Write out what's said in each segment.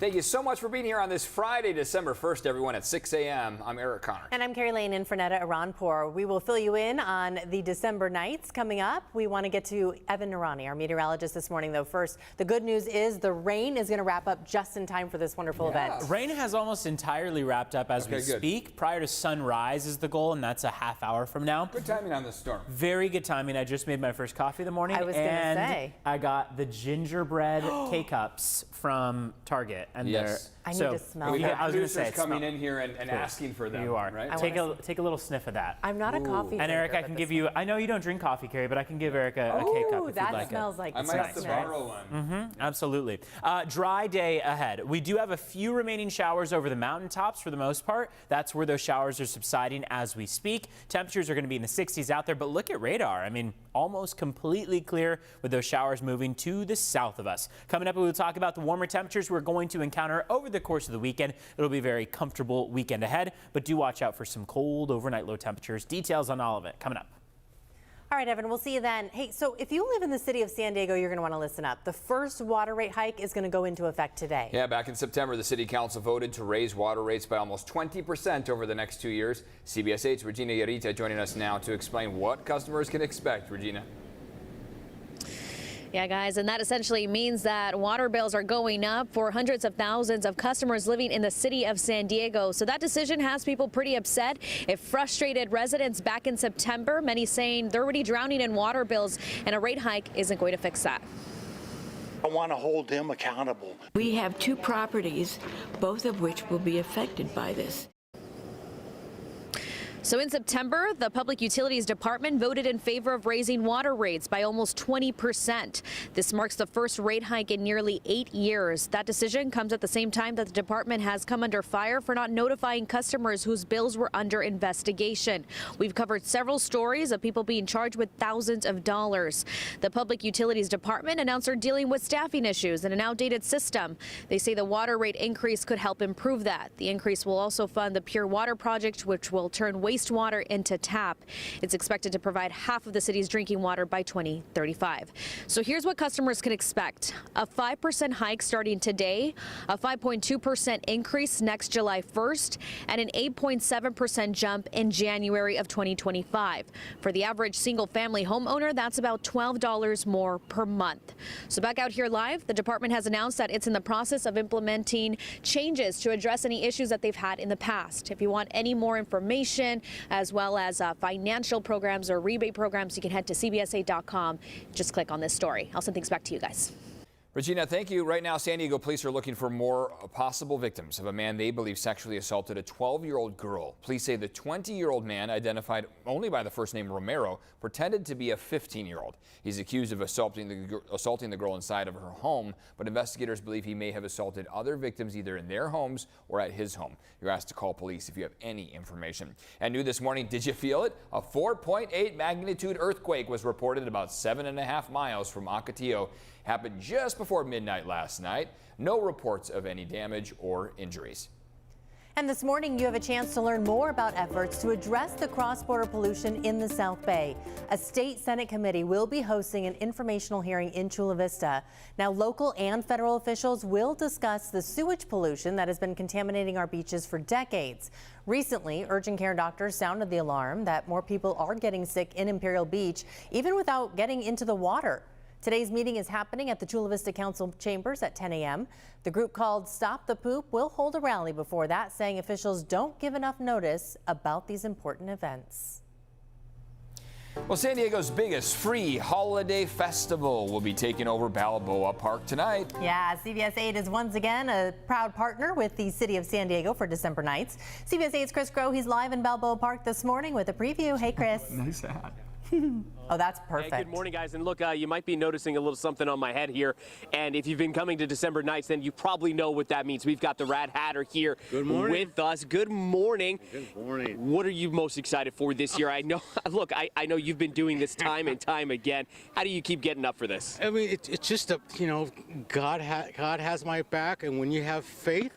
Thank you so much for being here on this Friday, December 1st, everyone, at 6 a.m. I'm Eric Connor. And I'm Carrie Lane in for Netta Iranpour. We will fill you in on the December nights coming up. We want to get to Evan Narani, our meteorologist this morning, though. First, the good news is the rain is going to wrap up just in time for this wonderful event. Rain has almost entirely wrapped up as we speak. Prior to sunrise is the goal, and that's a half hour from now. Good timing on this storm. Very good timing. I just made my first coffee in the morning. I was going to say. I got the gingerbread K-Cups from Target. And yes. I need to smell that. I was going to say, coming in here and asking for them. You are. Right? Take a little sniff of that. I'm not a coffee drinker. And Eric, I can give you, I know you don't drink coffee, Carrie, but I can give Eric a K-Cup if you'd like it. That smells like I might have to borrow one. Absolutely. Dry day ahead. We do have a few remaining showers over the mountaintops for the most part. That's where those showers are subsiding as we speak. Temperatures are going to be in the 60s out there, but look at radar. I mean, almost completely clear with those showers moving to the south of us. Coming up, we will talk about the warmer temperatures we're going to encounter over the course of the weekend. It'll be a very comfortable weekend ahead, but do watch out for some cold overnight low temperatures. Details on all of it coming up. All right, Evan, we'll see you then. Hey, so if you live in the city of San Diego, you're going to want to listen up. The first water rate hike is going to go into effect today. Yeah, back in September, the City Council voted to raise water rates by almost 20% over the next 2 years. CBS 8's Regina Yarita joining us now to explain what customers can expect. Regina. Yeah, guys, and that essentially means that water bills are going up for hundreds of thousands of customers living in the city of San Diego. So that decision has people pretty upset. It frustrated residents back in September, many saying they're already drowning in water bills, and a rate hike isn't going to fix that. I want to hold them accountable. We have two properties, both of which will be affected by this. So in September, the Public Utilities Department voted in favor of raising water rates by almost 20%. This marks the first rate hike in nearly 8 years. That decision comes at the same time that the department has come under fire for not notifying customers whose bills were under investigation. We've covered several stories of people being charged with thousands of dollars. The Public Utilities Department announced they're dealing with staffing issues and an outdated system. They say the water rate increase could help improve that. The increase will also fund the Pure Water Project, which will turn wastewater into tap. It's expected to provide half of the city's drinking water by 2035. So here's what customers can expect. A 5% hike starting today, a 5.2% increase next July 1st, and an 8.7% jump in January of 2025. For the average single-family homeowner, that's about $12 more per month. So back out here live, the department has announced that it's in the process of implementing changes to address any issues that they've had in the past. If you want any more information, as well as financial programs or rebate programs, you can head to cbs8.com. Just click on this story. I'll send things back to you guys. Regina, thank you. Right now, San Diego police are looking for more possible victims of a man they believe sexually assaulted a 12-year-old girl. Police say the 20-year-old man, identified only by the first name Romero, pretended to be a 15-year-old. He's accused of assaulting the girl inside of her home, but investigators believe he may have assaulted other victims either in their homes or at his home. You're asked to call police if you have any information. And new this morning, did you feel it? A 4.8 magnitude earthquake was reported about 7.5 miles from Ocotillo. Happened just before midnight last night. No reports of any damage or injuries. And this morning, you have a chance to learn more about efforts to address the cross-border pollution in the South Bay. A state Senate committee will be hosting an informational hearing in Chula Vista. Now, local and federal officials will discuss the sewage pollution that has been contaminating our beaches for decades. Recently, urgent care doctors sounded the alarm that more people are getting sick in Imperial Beach, even without getting into the water. Today's meeting is happening at the Chula Vista Council chambers at 10 a.m. The group called Stop the Poop will hold a rally before that, saying officials don't give enough notice about these important events. Well, San Diego's biggest free holiday festival will be taking over Balboa Park tonight. Yeah, CBS 8 is once again a proud partner with the city of San Diego for December nights. CBS 8's Chris Groh, he's live in Balboa Park this morning with a preview. Hey, Chris. Nice hat. Oh, that's perfect. Hey, good morning, guys. And look, you might be noticing a little something on my head here. And if you've been coming to December nights, then you probably know what that means. We've got the Rad Hatter here with us. Good morning. Good morning. What are you most excited for this year? I know, look, I know you've been doing this time and time again. How do you keep getting up for this? I mean, it's just a, God has my back, and when you have faith,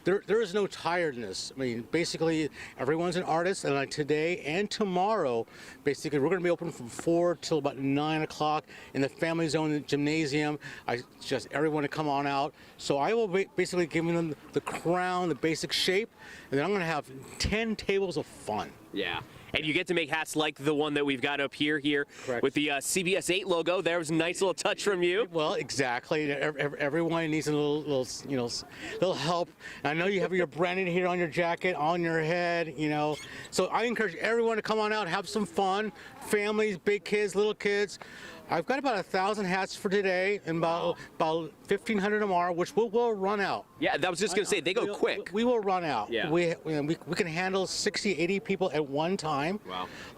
there is no tiredness. I mean, basically, everyone's an artist, and like today and tomorrow, basically, we're going to be open from 4 till about 9 o'clock in the Family Zone Gymnasium. I suggest everyone to come on out. So I will be basically giving them the crown, the basic shape, and then I'm going to have 10 tables of fun. Yeah. And you get to make hats like the one that we've got up here Correct. with the CBS 8 logo. There was a nice little touch from you. Well, exactly. Everyone needs a little help. I know you have your branding here on your jacket, on your head, So I encourage everyone to come on out, have some fun. Families, big kids, little kids. I've got about 1,000 hats for today and about 1,500 tomorrow, which will run out. Yeah, that was just going to say, they go quick. We will run out. Yeah. We can handle 60, 80 people at one time.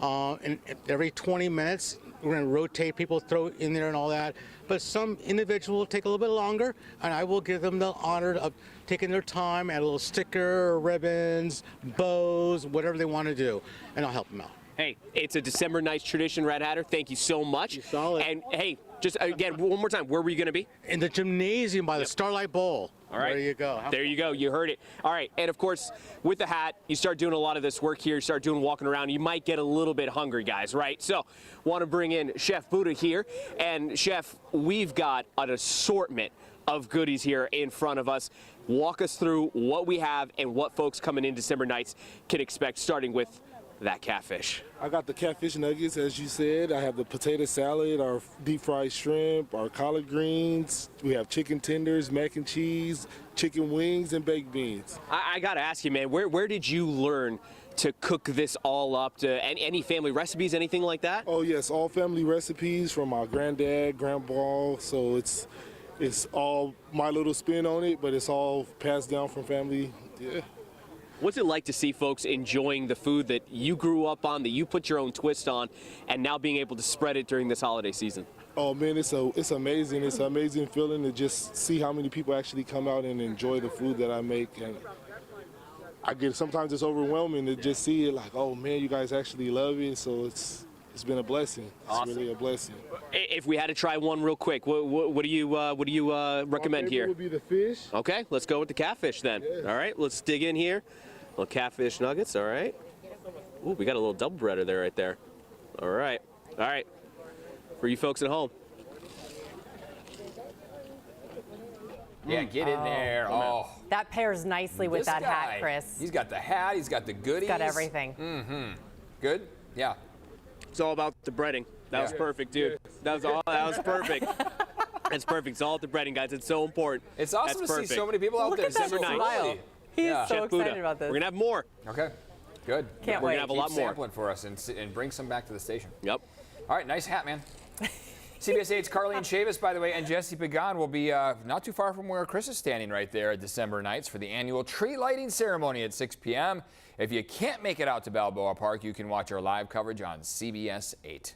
Wow. And every 20 minutes, we're going to rotate people, throw in there and all that. But some individual will take a little bit longer, and I will give them the honor of taking their time, add a little sticker, ribbons, bows, whatever they want to do, and I'll help them out. Hey, it's a December Nights tradition, Red Hatter. Thank you so much. You solid. And hey, just again, one more time, where were you going to be? In the gymnasium by the Starlight Bowl. All right. There you go. There you go. You heard it. All right. And of course, with the hat, you start doing a lot of this work here. You start doing walking around. You might get a little bit hungry, guys, right? So want to bring in Chef Buddha here. And Chef, we've got an assortment of goodies here in front of us. Walk us through what we have and what folks coming in December Nights can expect, starting with that catfish. I got the catfish nuggets, as you said. I have the potato salad, our deep fried shrimp, our collard greens. We have chicken tenders, mac and cheese, chicken wings, and baked beans. I got to ask you, man, where did you learn to cook this all up? To any family recipes, anything like that? Oh yes, all family recipes from my granddad, grandpa. So it's all my little spin on it, but it's all passed down from family. Yeah. What's it like to see folks enjoying the food that you grew up on, that you put your own twist on, and now being able to spread it during this holiday season? Oh man, it's amazing. It's an amazing feeling to just see how many people actually come out and enjoy the food that I make. And sometimes it's overwhelming to just see it like, oh man, you guys actually love it. So it's been a blessing. Awesome. It's really a blessing. If we had to try one real quick, what do you recommend here? My favorite would be the fish. Okay, let's go with the catfish then. Yes. All right, let's dig in here. Little catfish nuggets, all right. Ooh, we got a little double breader there right there. All right. For you folks at home. Yeah, get in there. Oh. That pairs nicely with This that guy, hat, Chris. He's got the hat, he's got the goodies. Got everything. Good? Yeah. It's all about the breading. That was perfect, dude. That was perfect. That's perfect. It's all about the breading, guys. It's so important. It's awesome That's to perfect. see so many people out Look there. at that December smile. night. He's Yeah. so Chef excited Buddha. about this. We're going to have more. Okay, good. Can't We're wait. gonna have a lot Keep more. sampling for us and bring some back to the station. Yep. All right, nice hat, man. CBS 8's Carlene Chavis, by the way, and Jesse Pagan will be not too far from where Chris is standing right there at December Nights for the annual tree lighting ceremony at 6 p.m. If you can't make it out to Balboa Park, you can watch our live coverage on CBS 8.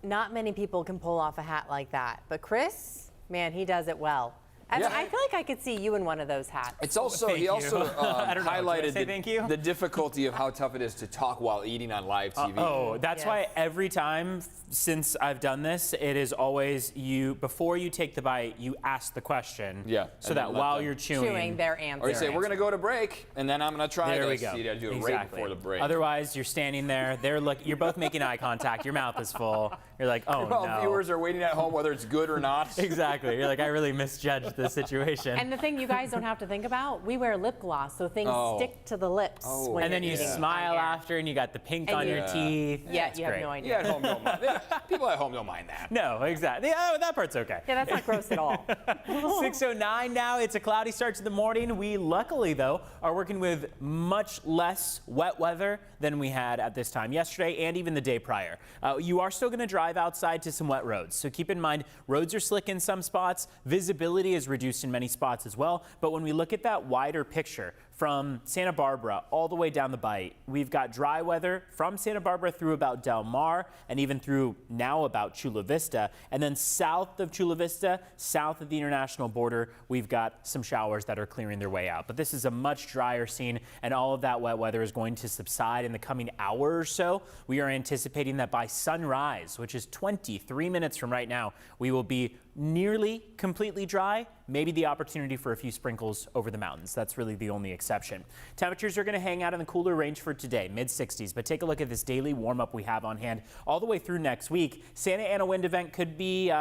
Not many people can pull off a hat like that, but Chris, man, he does it well. And Yeah. I feel like I could see you in one of those hats. It's also Thank he you. also I don't know, did I highlighted say thank you? the difficulty of how tough it is to talk while eating on live TV. Oh, that's Yes. why every time since I've done this, it is always before you take the bite, you ask the question. Yeah, So and that then let while them- you're chewing, their answer. Or you say, we're going to go to break, and then I'm going to try there we this. go. You got to do it exactly. right before the break. Otherwise, you're standing there. You're both making eye contact. Your mouth is full. You're like, oh While no. viewers are waiting at home, whether it's good or not. Exactly. You're like, I really misjudged the situation. And the thing you guys don't have to think about, we wear lip gloss, so things Oh. stick to the lips. Oh. when And then you're you eating smile on air. after, and you got the pink And on you- your teeth. Yeah, It's you have great. no idea. Yeah, at home don't mind. People at home don't mind that. No, exactly. Yeah, that part's okay. Yeah, that's not gross at all. 6:09 now. It's a cloudy start to the morning. We luckily, though, are working with much less wet weather than we had at this time yesterday and even the day prior. You are still going to drive outside to some wet roads. So keep in mind, roads are slick in some spots. Visibility is reduced in many spots as well. But when we look at that wider picture, from Santa Barbara all the way down the Bight, we've got dry weather from Santa Barbara through about Del Mar and even through now about Chula Vista. And then south of Chula Vista, south of the international border, we've got some showers that are clearing their way out. But this is a much drier scene, and all of that wet weather is going to subside in the coming hour or so. We are anticipating that by sunrise, which is 23 minutes from right now, we will be nearly completely dry, maybe the opportunity for a few sprinkles over the mountains. That's really the only exception. Temperatures are going to hang out in the cooler range for today, mid-60s, but take a look at this daily warm-up we have on hand all the way through next week. Santa Ana wind event could be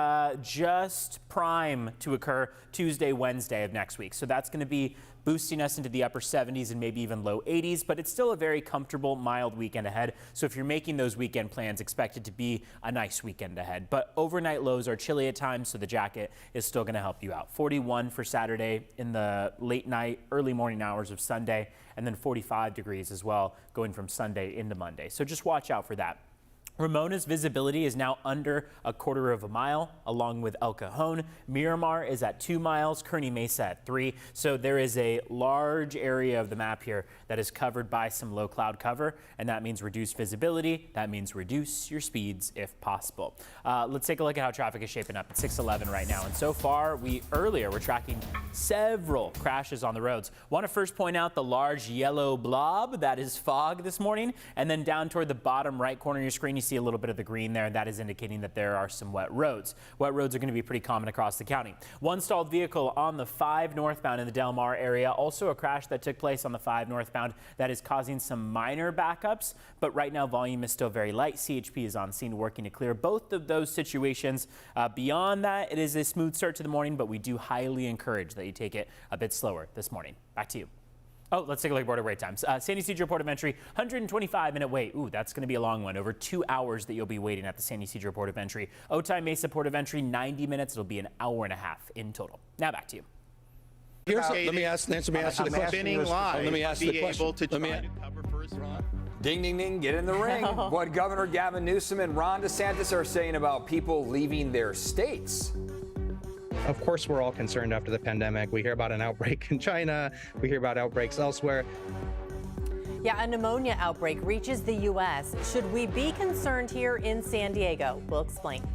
just prime to occur Tuesday, Wednesday of next week. So that's going to be boosting us into the upper 70s and maybe even low 80s, but it's still a very comfortable, mild weekend ahead. So if you're making those weekend plans, expect it to be a nice weekend ahead. But overnight lows are chilly at times, so the jacket is still going to help you out. 41 for Saturday in the late night, early morning hours of Sunday, and then 45 degrees as well going from Sunday into Monday. So just watch out for that. Ramona's visibility is now under a quarter of a mile, along with El Cajon. Miramar is at 2 miles, Kearney Mesa at 3. So there is a large area of the map here that is covered by some low cloud cover, and that means reduced visibility. That means reduce your speeds if possible. Let's take a look at how traffic is shaping up at 6:11 right now. And so far, we're tracking several crashes on the roads. Want to first point out the large yellow blob that is fog this morning, and then down toward the bottom right corner of your screen, you see a little bit of the green there, and that is indicating that there are some wet roads. Wet roads are going to be pretty common across the county. One stalled vehicle on the 5 northbound in the Del Mar area. Also a crash that took place on the 5 northbound that is causing some minor backups, but right now volume is still very light. CHP is on scene working to clear both of those situations. Beyond that, it is a smooth start to the morning, but we do highly encourage that you take it a bit slower this morning. Back to you. Oh, let's take a look at border wait times. San Ysidro Port of Entry, 125-minute wait. Ooh, that's going to be a long one. Over 2 hours that you'll be waiting at the San Ysidro Port of Entry. Otay Mesa Port of Entry, 90 minutes. It'll be an hour and a half in total. Now back to you. Let me answer the question. Let me ask the question. Ding, ding, ding, get in the ring. What Governor Gavin Newsom and Ron DeSantis are saying about people leaving their states. Of course, we're all concerned after the pandemic. We hear about an outbreak in China. We hear about outbreaks elsewhere. Yeah, a pneumonia outbreak reaches the U.S. Should we be concerned here in San Diego? We'll explain.